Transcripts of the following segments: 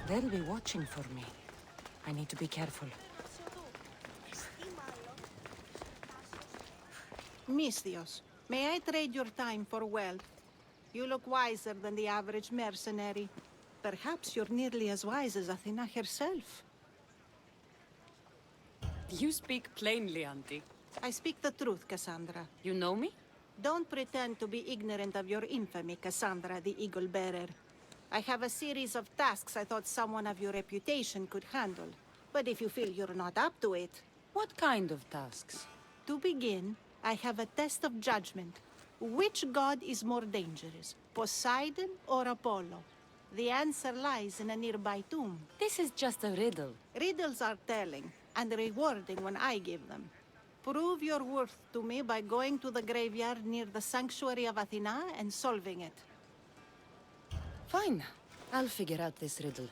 They'll be watching for me. I need to be careful. Misthios, may I trade your time for wealth? You look wiser than the average mercenary. Perhaps you're nearly as wise as Athena herself. You speak plainly, Auntie. I speak the truth, Cassandra. You know me? Don't pretend to be ignorant of your infamy, Cassandra the Eagle Bearer. I have a series of tasks I thought someone of your reputation could handle. But if you feel you're not up to it... What kind of tasks? To begin, I have a test of judgment. Which god is more dangerous, Poseidon or Apollo? The answer lies in a nearby tomb. This is just a riddle. Riddles are telling, and rewarding when I give them. Prove your worth to me by going to the graveyard near the sanctuary of Athena and solving it. Fine. I'll figure out this riddle.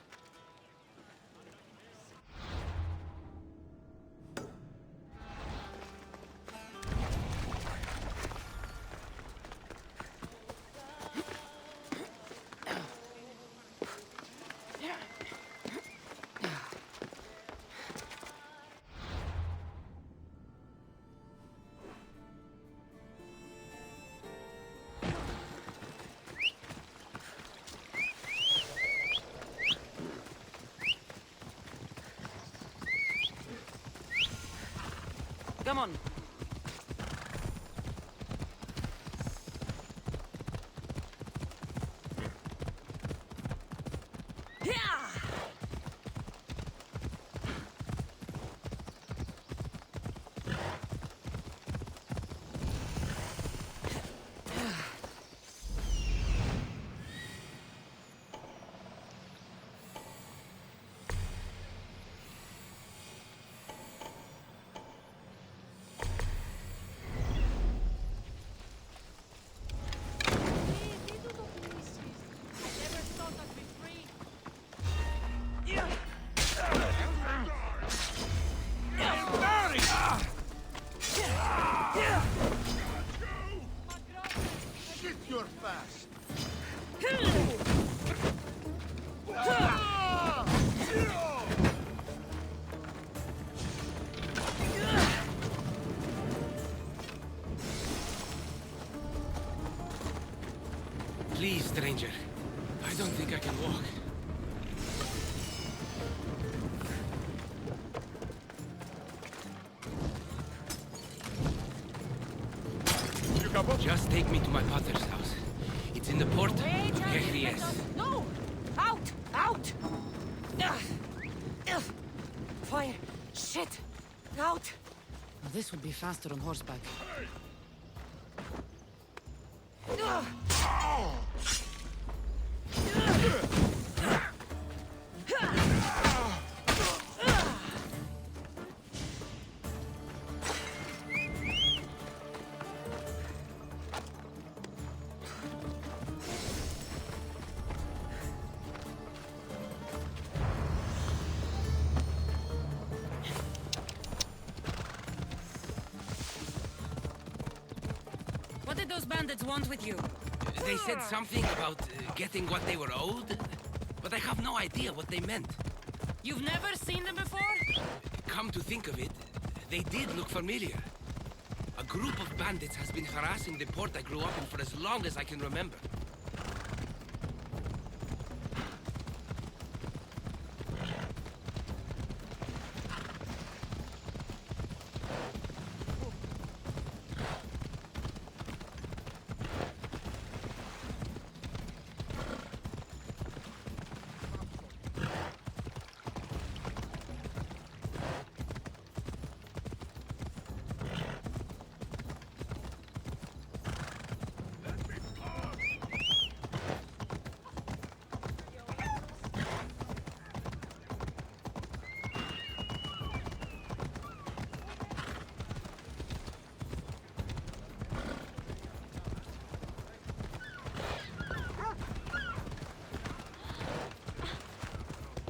Come on. Please, stranger. I don't think I can walk. Just take me to my father's house. It's in the port of AQIRYS. No! Out! Out! Fire! Shit! Out! This would be faster on horseback. What did those bandits want with you? They said something about getting what they were owed, but I have no idea what they meant. You've never seen them before? Come to think of it, they did look familiar. A group of bandits has been harassing the port I grew up in for as long as I can remember.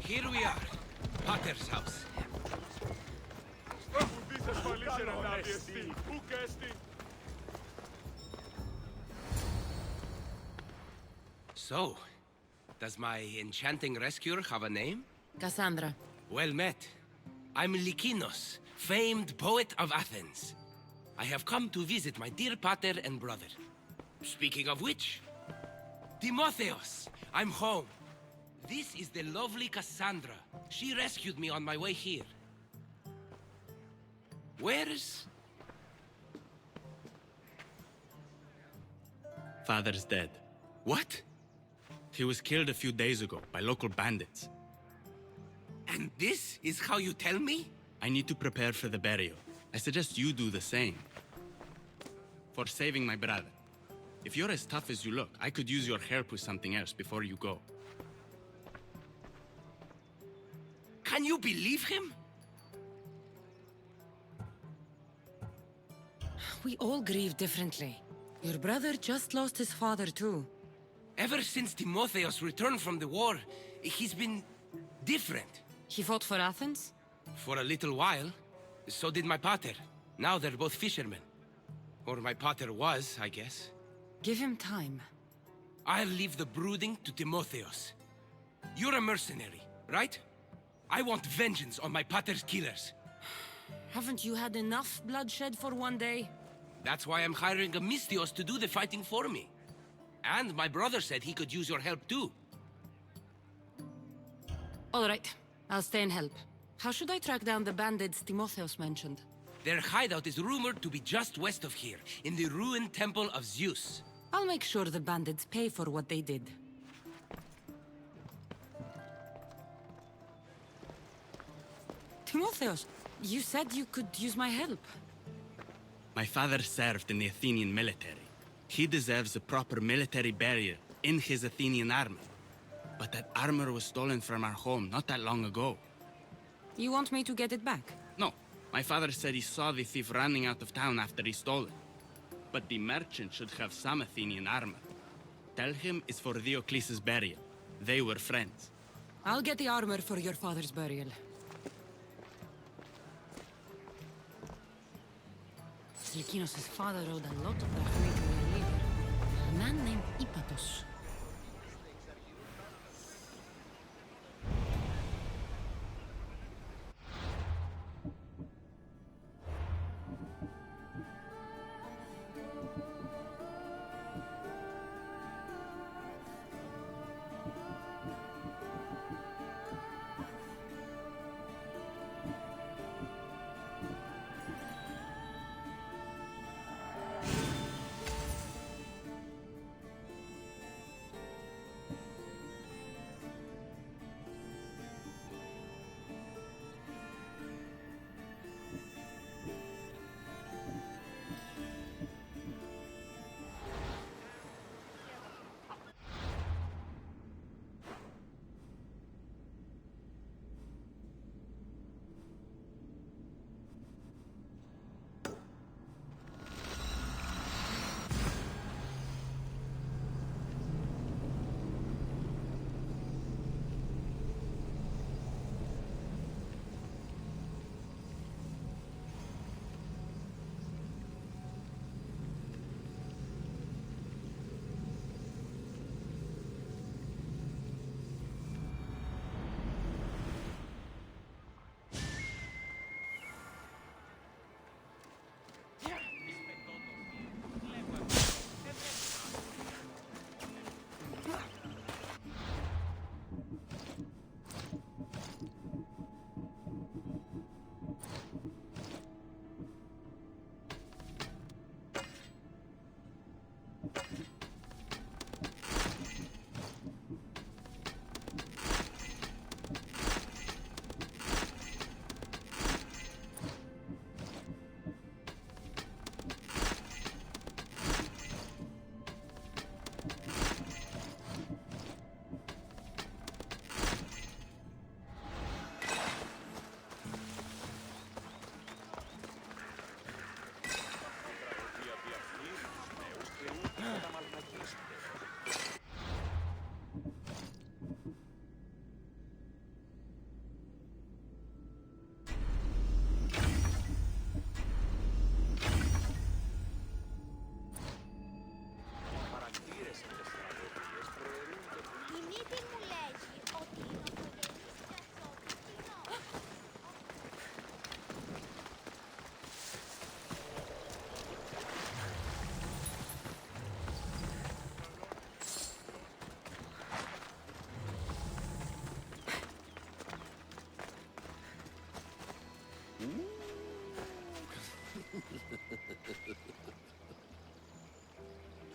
Here we are, Potter's house. So, Does my enchanting rescuer have a name? Cassandra. Well met. I'm Lykinos, famed poet of Athens. I have come to visit my dear pater and brother. Speaking of which, Timotheos, I'm home. This is the lovely Cassandra. She rescued me on my way here. Where's... Father's dead. What? He was killed a few days ago by local bandits. And this is how you tell me? I need to prepare for the burial. I suggest you do the same. For saving my brother. If you're as tough as you look, I could use your help with something else before you go. Can you believe him? We all grieve differently. Your brother just lost his father too. Ever since Timotheos returned from the war, he's been different. He fought for Athens? For a little while. So did my pater. Now they're both fishermen. Or my pater was, I guess. Give him time. I'll leave the brooding to Timotheos. You're a mercenary, right? I want vengeance on my pater's killers. Haven't you had enough bloodshed for one day? That's why I'm hiring a Mystios to do the fighting for me. And my brother said he could use your help too. All right, I'll stay and help. How should I track down the bandits Timotheos mentioned? Their hideout is rumored to be just west of here, in the ruined temple of Zeus. I'll make sure the bandits pay for what they did. Timotheos, you said you could use my help. My father served in the Athenian military. He deserves a proper military burial in his Athenian armor. But that armor was stolen from our home not that long ago. You want me to get it back? No, my father said he saw the thief running out of town after he stole it. But the merchant should have some Athenian armor. Tell him it's for Diocles' burial. They were friends. I'll get the armor for your father's burial. Lykinos' father owed a lot of that money to their leader, a man named Ipatos.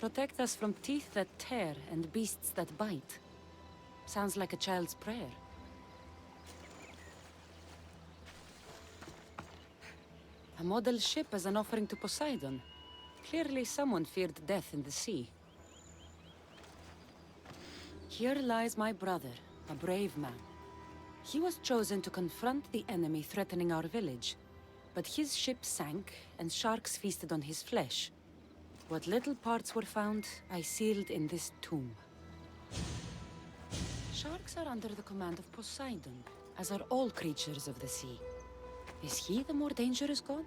Protect us from teeth that tear and beasts that bite. Sounds like a child's prayer. A model ship as an offering to Poseidon. Clearly someone feared death in the sea. Here lies my brother, a brave man. He was chosen to confront the enemy threatening our village. But his ship sank, and sharks feasted on his flesh. What little parts were found, I sealed in this tomb. Sharks are under the command of Poseidon, as are all creatures of the sea. Is he the more dangerous god?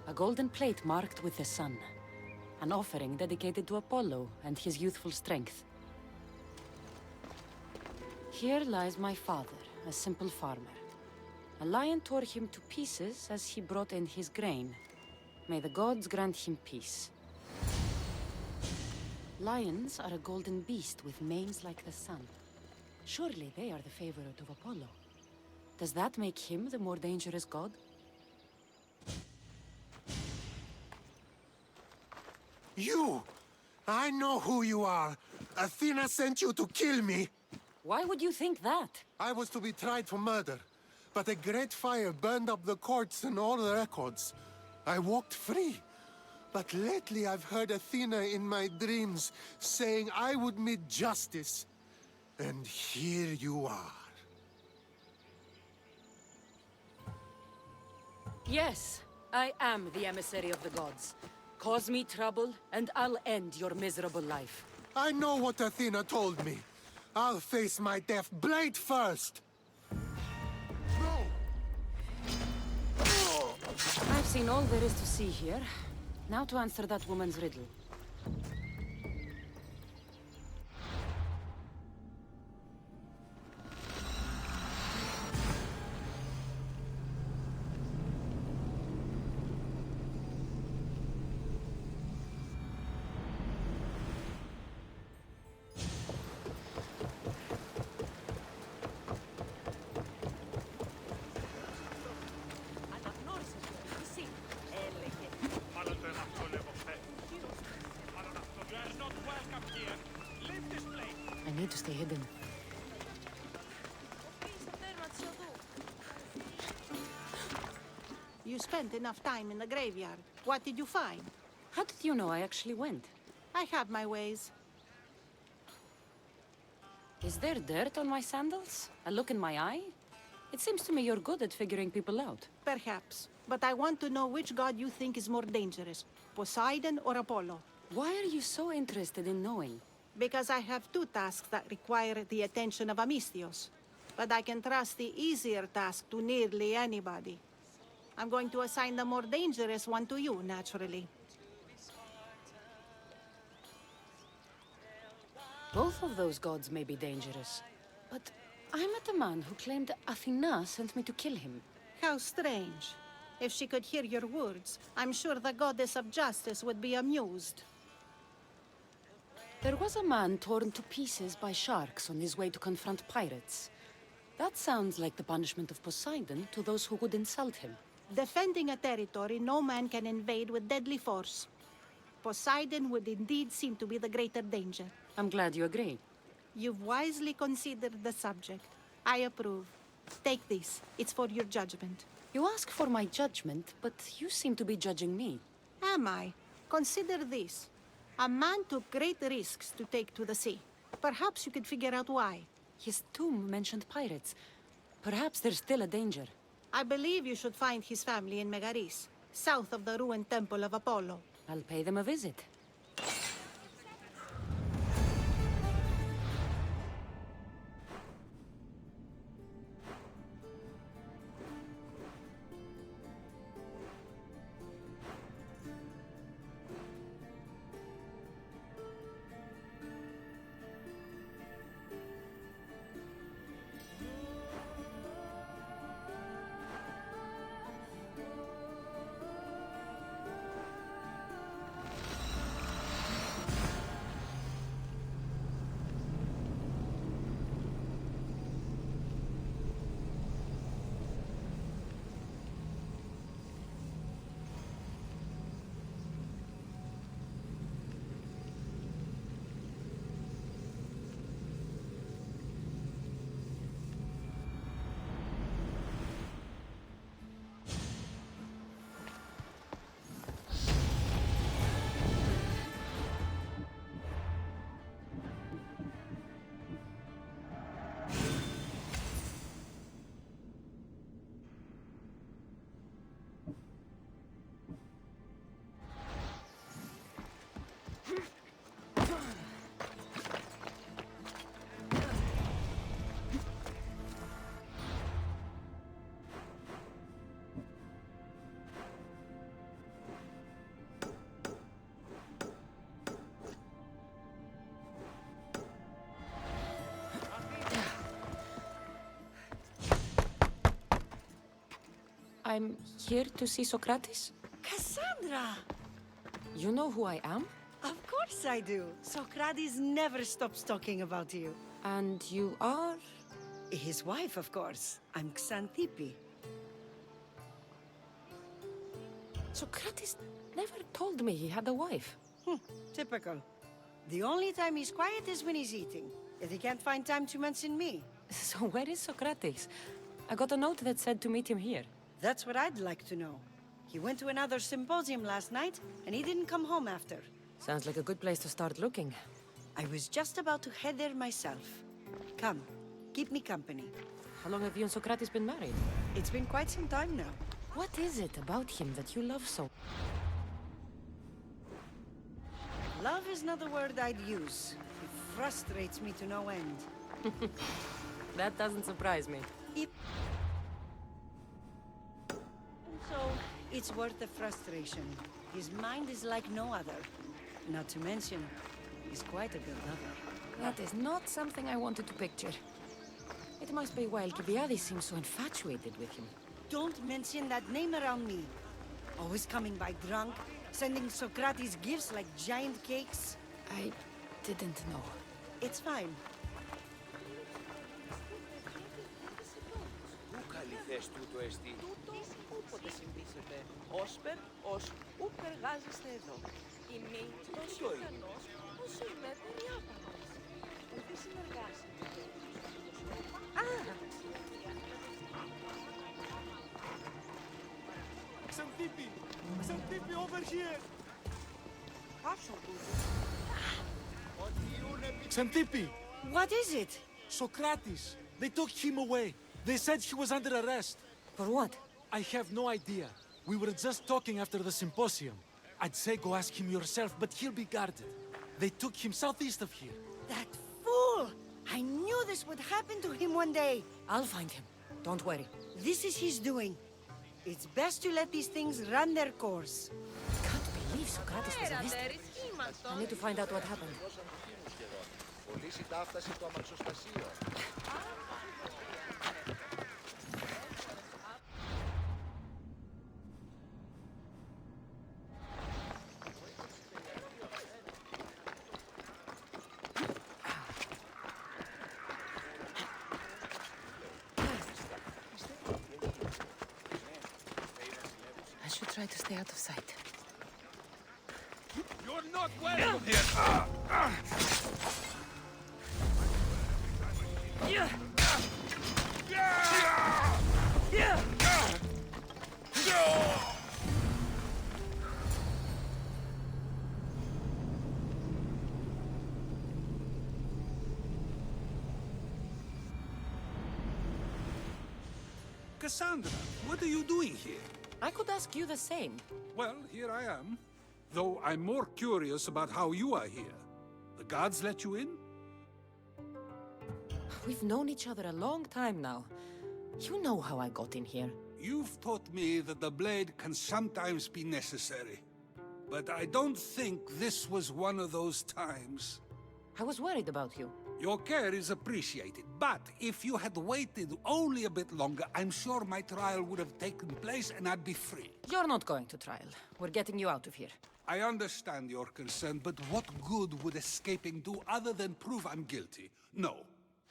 A golden plate marked with the sun. An offering dedicated to Apollo and his youthful strength. Here lies my father, a simple farmer. A lion tore him to pieces as he brought in his grain. May the gods grant him peace. Lions are a golden beast with manes like the sun. Surely they are the favorite of Apollo. Does that make him the more dangerous god? You! I know who you are. Athena sent you to kill me. Why would you think that? I was to be tried for murder, but a great fire burned up the courts and all the records. I walked free. But lately I've heard Athena in my dreams saying I would meet justice. And here you are. Yes, I am the emissary of the gods. Cause me trouble, and I'll end your miserable life. I know what Athena told me. I'll face my death blade first. I've seen all there is to see here. Now to answer that woman's riddle. I need to stay hidden. You spent enough time in the graveyard. What did you find? How did you know I actually went? I have my ways. Is there dirt on my sandals? A look in my eye? It seems to me you're good at figuring people out. Perhaps. But I want to know which god you think is more dangerous, Poseidon or Apollo. Why are you so interested in knowing? Because I have two tasks that require the attention of Amistios. But I can trust the easier task to nearly anybody. I'm going to assign the more dangerous one to you, naturally. Both of those gods may be dangerous. But I met a man who claimed Athena sent me to kill him. How strange. If she could hear your words, I'm sure the goddess of justice would be amused. There was a man torn to pieces by sharks on his way to confront pirates. That sounds like the punishment of Poseidon to those who would insult him. Defending a territory no man can invade with deadly force. Poseidon would indeed seem to be the greater danger. I'm glad you agree. You've wisely considered the subject. I approve. Take this. It's for your judgment. You ask for my judgment, but you seem to be judging me. Am I? Consider this. A man took great risks to take to the sea. Perhaps you could figure out why. His tomb mentioned pirates. Perhaps there's still a danger. I believe you should find his family in Megaris, south of the ruined temple of Apollo. I'll pay them a visit. I'm here to see Socrates? Cassandra! You know who I am? Of course I do. Socrates never stops talking about you. And you are? His wife, of course. I'm Xanthippe. Socrates never told me he had a wife. Typical. The only time he's quiet is when he's eating. Yet he can't find time to mention me. So where is Socrates? I got a note that said to meet him here. That's what I'd like to know. He went to another symposium last night, and he didn't come home after. Sounds like a good place to start looking. I was just about to head there myself. Come, keep me company. How long have you and Socrates been married? It's been quite some time now. What is it about him that you love so? Love is not the word I'd use. It frustrates me to no end. That doesn't surprise me. So, it's worth the frustration. His mind is like no other. Not to mention, he's quite a good lover. That is not something I wanted to picture. It must be why Alcibiades seems so infatuated with him. Don't mention that name around me. Always coming by drunk, sending Socrates gifts like giant cakes. I didn't know. It's fine. Πού καλυθές τούτο εστί. Τούτος ούποτε συμπίσετε. Όσπερ, ως ουκ εργάζεστε εδώ. Ημί, τόσο ικανός, όσο είμαι περιάπανος. Ούτε συνεργάσετε. Xanthippe! Xanthippe, over here! Πάψον τούτο. Xanthippe! What is it? Socrates! They took him away. They said he was under arrest. For what? I have no idea. We were just talking after the symposium. I'd say go ask him yourself, but he'll be guarded. They took him southeast of here. That fool! I knew this would happen to him one day. I'll find him. Don't worry. This is his doing. It's best to let these things run their course. Can't believe Socrates was arrested. I need to find out what happened. Πωλήσει ταύταση το αμαξοστασίο. I should try to stay out of sight. You're not welcome here. Cassandra, what are you doing here? I could ask you the same. Well, here I am. Though I'm more curious about how you are here. The guards let you in? We've known each other a long time now. You know how I got in here. You've taught me that the blade can sometimes be necessary. But I don't think this was one of those times. I was worried about you. Your care is appreciated, but if you had waited only a bit longer, I'm sure my trial would have taken place and I'd be free. You're not going to trial. We're getting you out of here. I understand your concern, but what good would escaping do other than prove I'm guilty? No.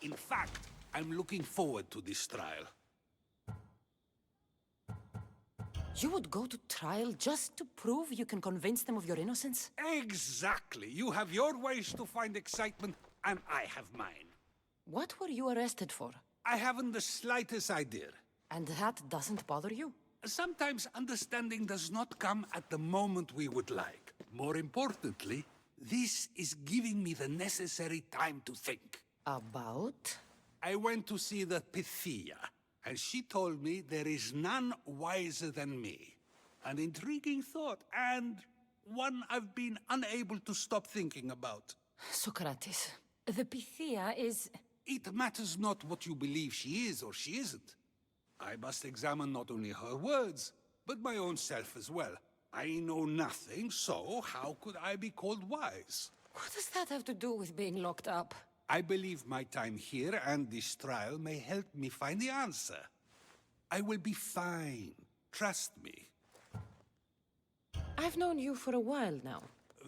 In fact, I'm looking forward to this trial. You would go to trial just to prove you can convince them of your innocence? Exactly. You have your ways to find excitement, and I have mine. What were you arrested for? I haven't the slightest idea. And that doesn't bother you? Sometimes understanding does not come at the moment we would like. More importantly, this is giving me the necessary time to think. About? I went to see the Pythia, and she told me there is none wiser than me. An intriguing thought, and one I've been unable to stop thinking about. Socrates, the Pythia is... It matters not what you believe she is or she isn't. I must examine not only her words, but my own self as well. I know nothing, so how could I be called wise? What does that have to do with being locked up? I believe my time here and this trial may help me find the answer. I will be fine. Trust me. I've known you for a while now.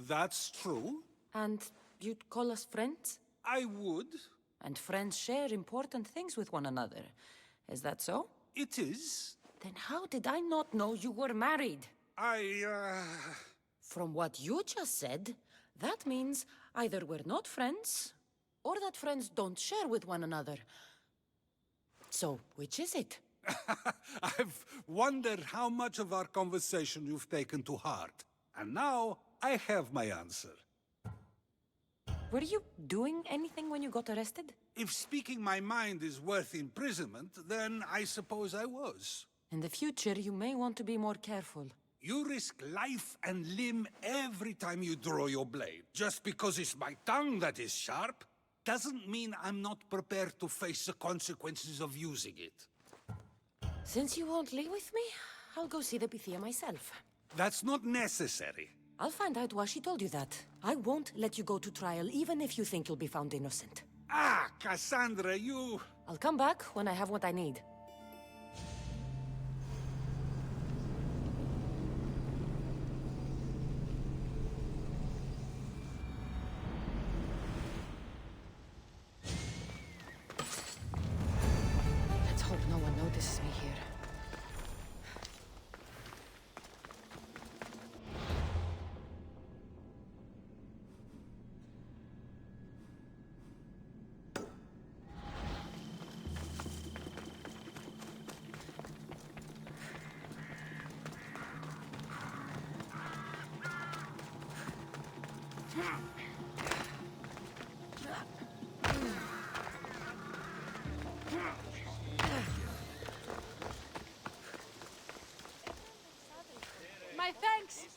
That's true. And you'd call us friends? I would. And friends share important things with one another. Is that so? It is. Then how did I not know you were married? From what you just said, that means either we're not friends, or that friends don't share with one another. So, which is it? I've wondered how much of our conversation you've taken to heart. And now, I have my answer. Were you doing anything when you got arrested? If speaking my mind is worth imprisonment, then I suppose I was. In the future, you may want to be more careful. You risk life and limb every time you draw your blade. Just because it's my tongue that is sharp, doesn't mean I'm not prepared to face the consequences of using it. Since you won't leave with me, I'll go see the Pythia myself. That's not necessary. I'll find out why she told you that. I won't let you go to trial, even if you think you'll be found innocent. Ah, Cassandra, you... I'll come back when I have what I need. Let's hope no one notices me here. My thanks!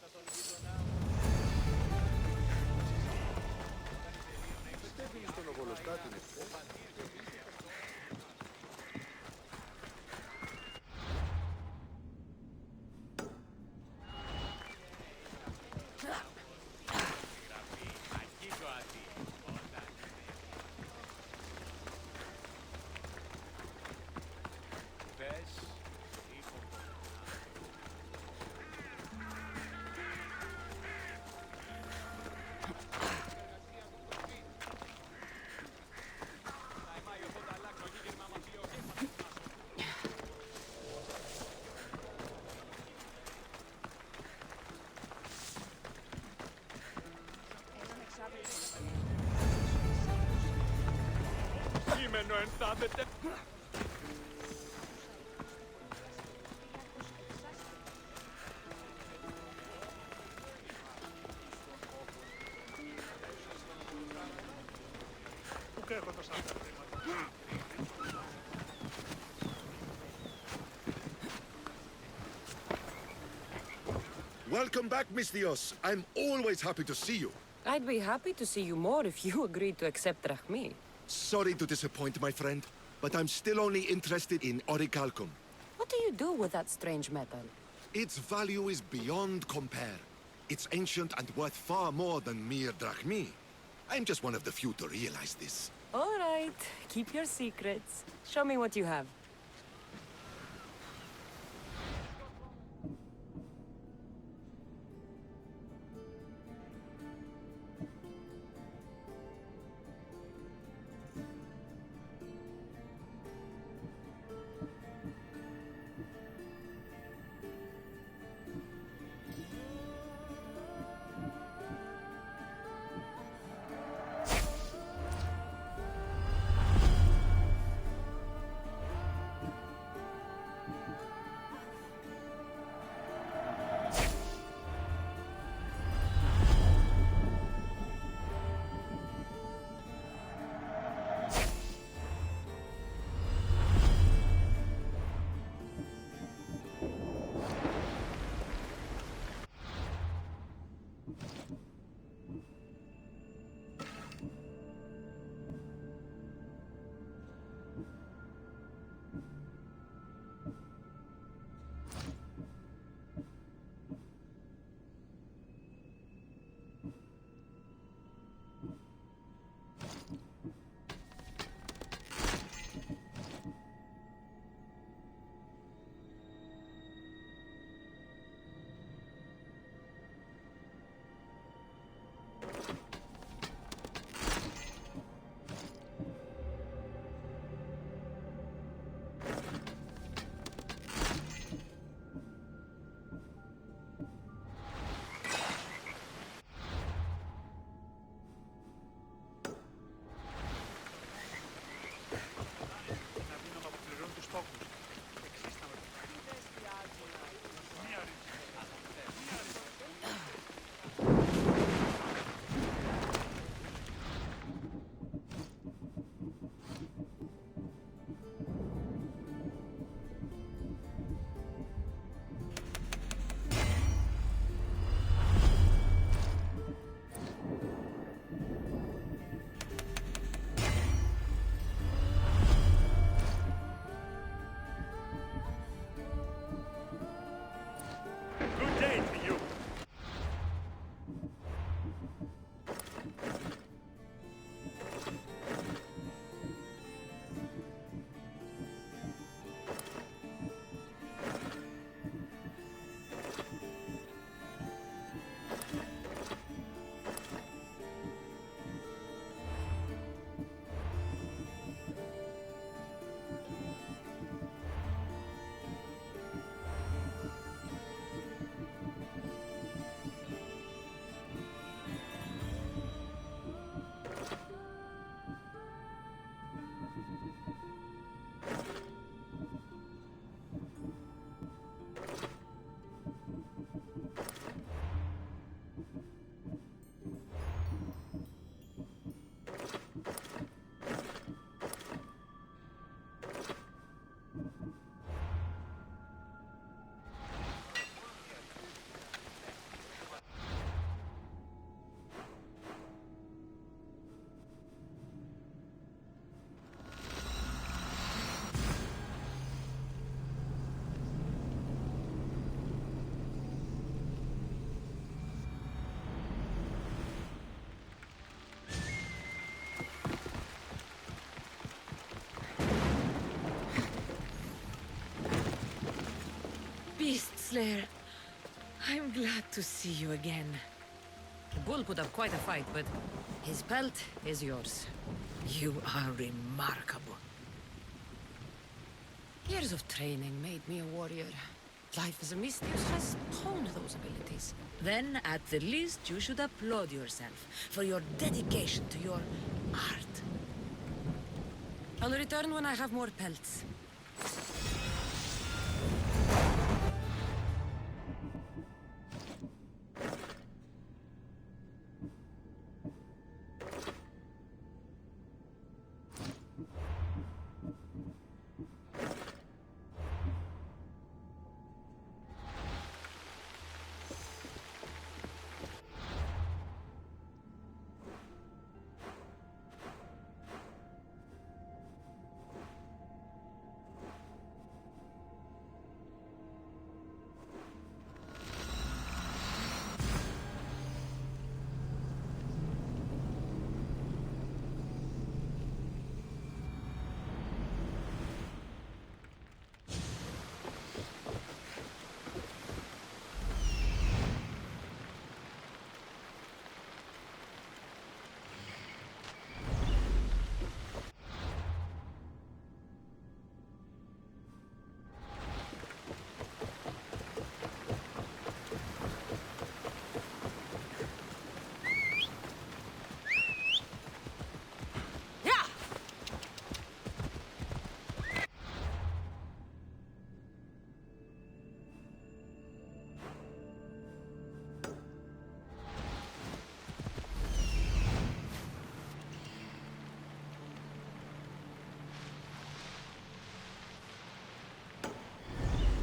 Welcome back, Miss Dios. I'm always happy to see you. I'd be happy to see you more if you agreed to accept Rahmi. Sorry to disappoint, my friend, but I'm still only interested in orichalcum. What do you do with that strange metal? Its value is beyond compare. It's ancient and worth far more than mere drachmi. I'm just one of the few to realize this. All right, keep your secrets. Show me what you have. Slayer. I'm glad to see you again. The bull put up quite a fight, but his pelt is yours. You are remarkable. Years of training made me a warrior. Life as a Mystios has honed those abilities. Then, at the least, you should applaud yourself for your dedication to your art. I'll return when I have more pelts.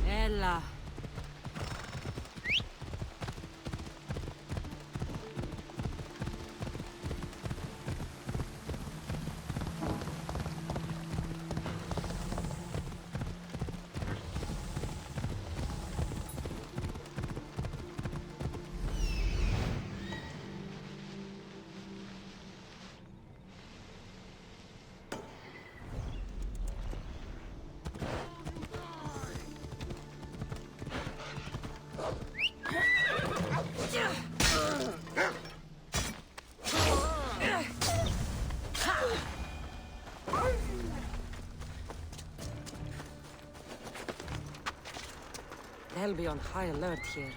Ella. They'll be on high alert here.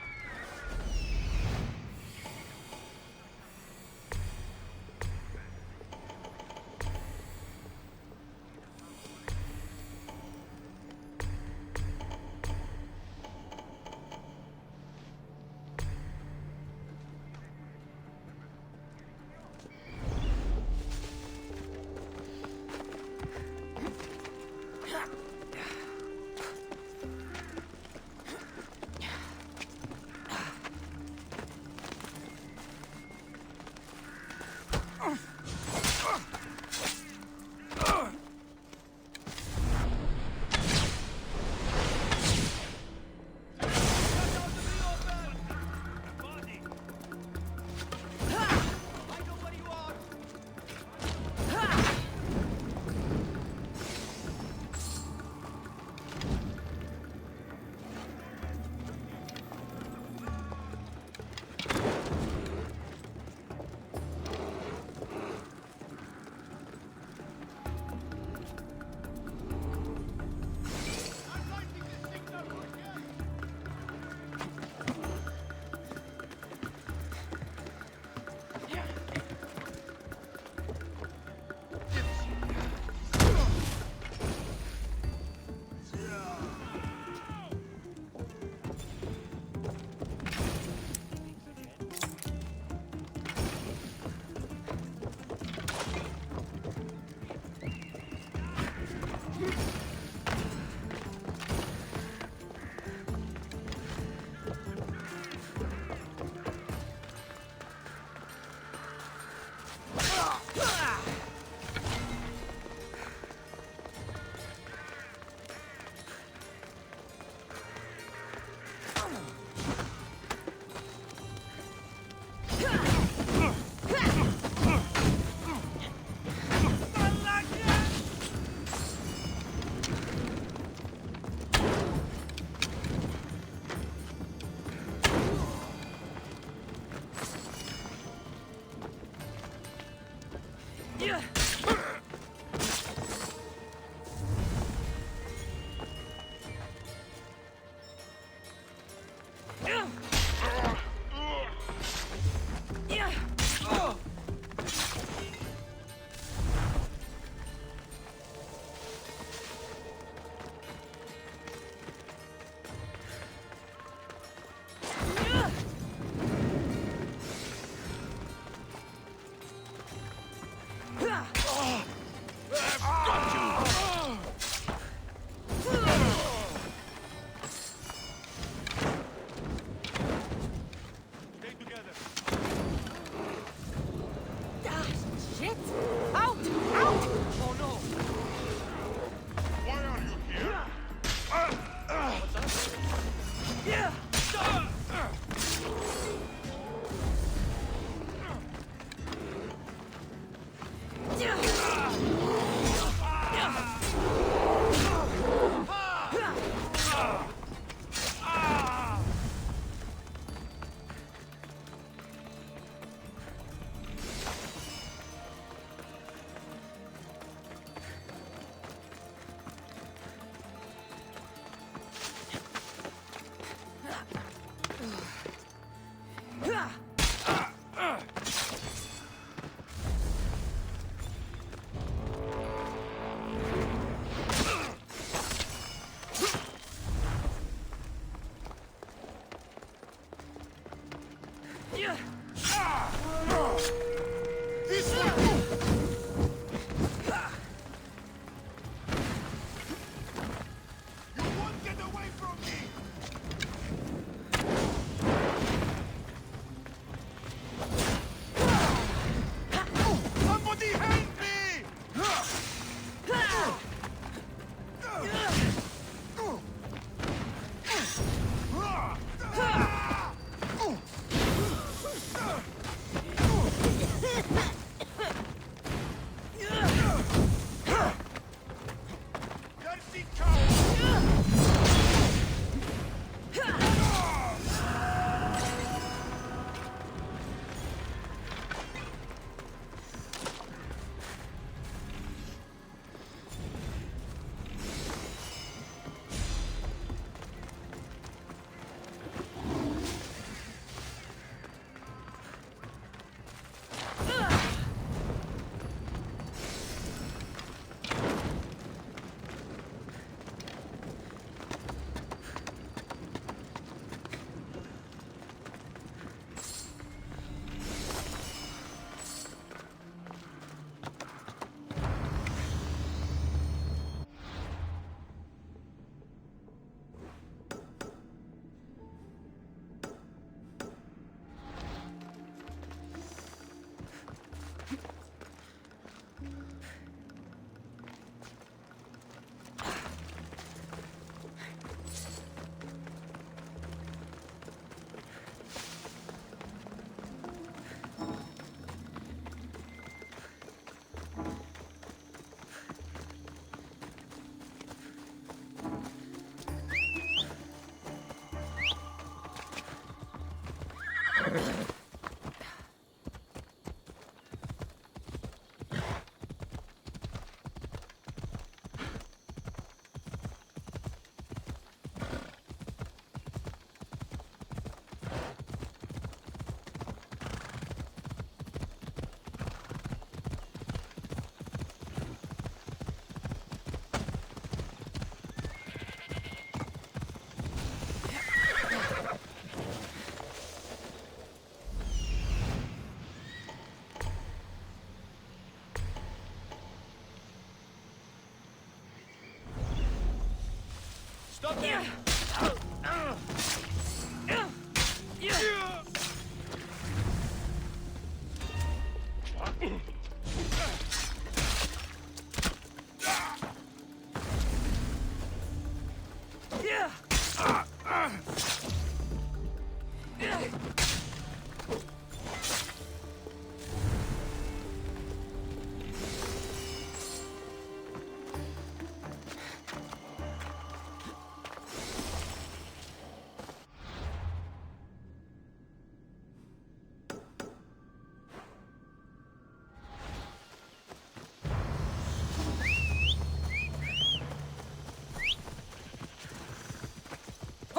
Stop there!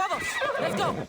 Vamos! Let's go!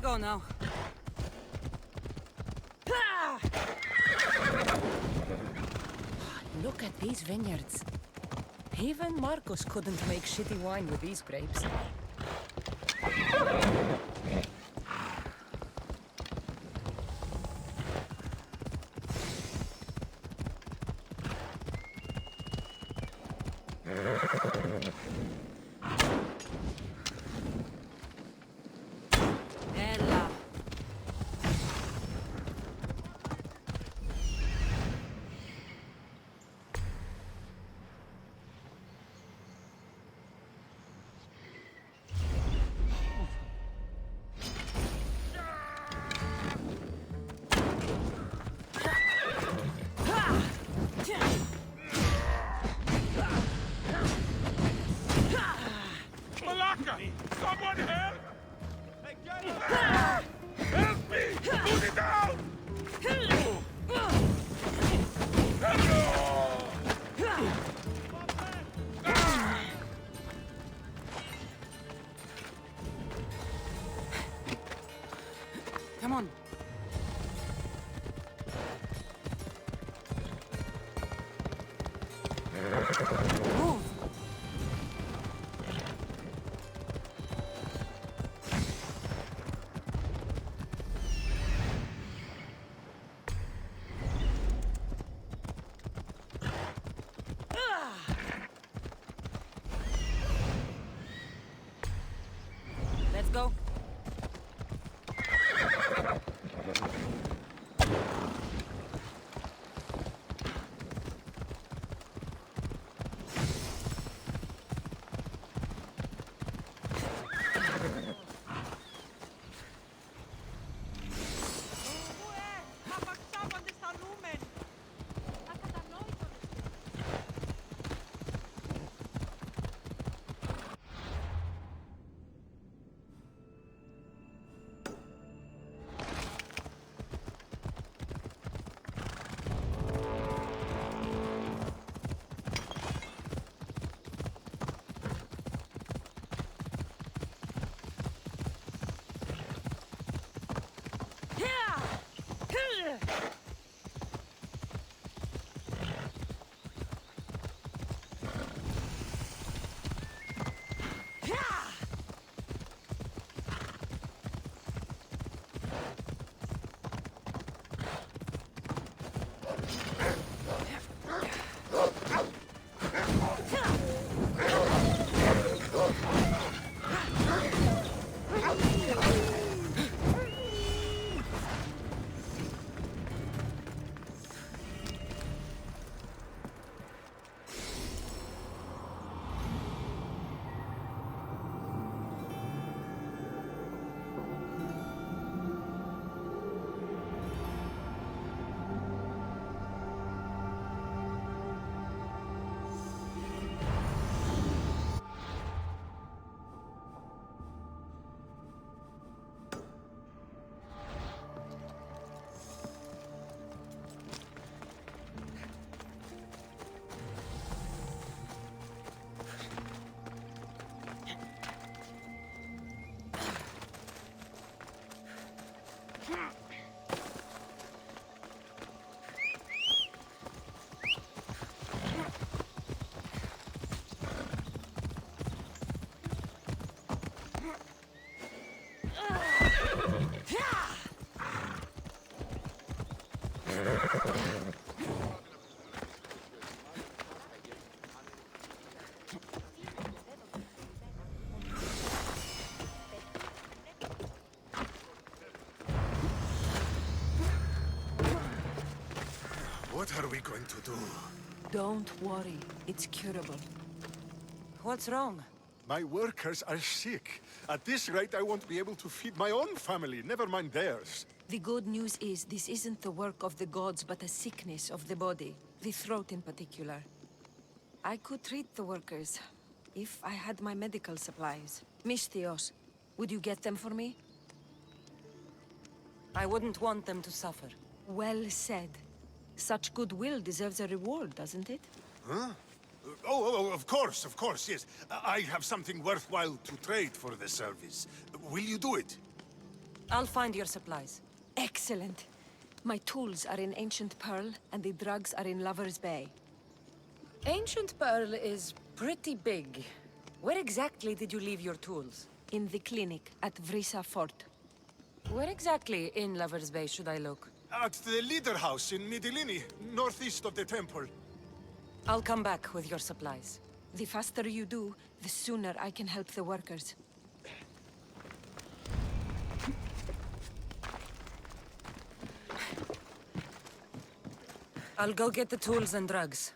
go now. Look at these vineyards. Even Marcos couldn't make shitty wine with these grapes. Ella. Malaka! Someone help! Help me! Put it down! Come on. Move. Let's go. What are we going to do? Don't worry. It's curable. What's wrong? My workers are sick. At this rate, I won't be able to feed my own family, never mind theirs. The good news is this isn't the work of the gods, but a sickness of the body. The throat in particular. I could treat the workers, if I had my medical supplies. Misthios, would you get them for me? I wouldn't want them to suffer. Well said. Such goodwill deserves a reward, doesn't it? Huh? Oh, of course, yes. I have something worthwhile to trade for the service. Will you do it? I'll find your supplies. Excellent. My tools are in Ancient Pearl, and the drugs are in Lover's Bay. Ancient Pearl is pretty big. Where exactly did you leave your tools? In the clinic at Vrisa Fort. Where exactly in Lover's Bay should I look? At the leader house in Midilini, northeast of the temple. I'll come back with your supplies. The faster you do, the sooner I can help the workers. I'll go get the tools and drugs.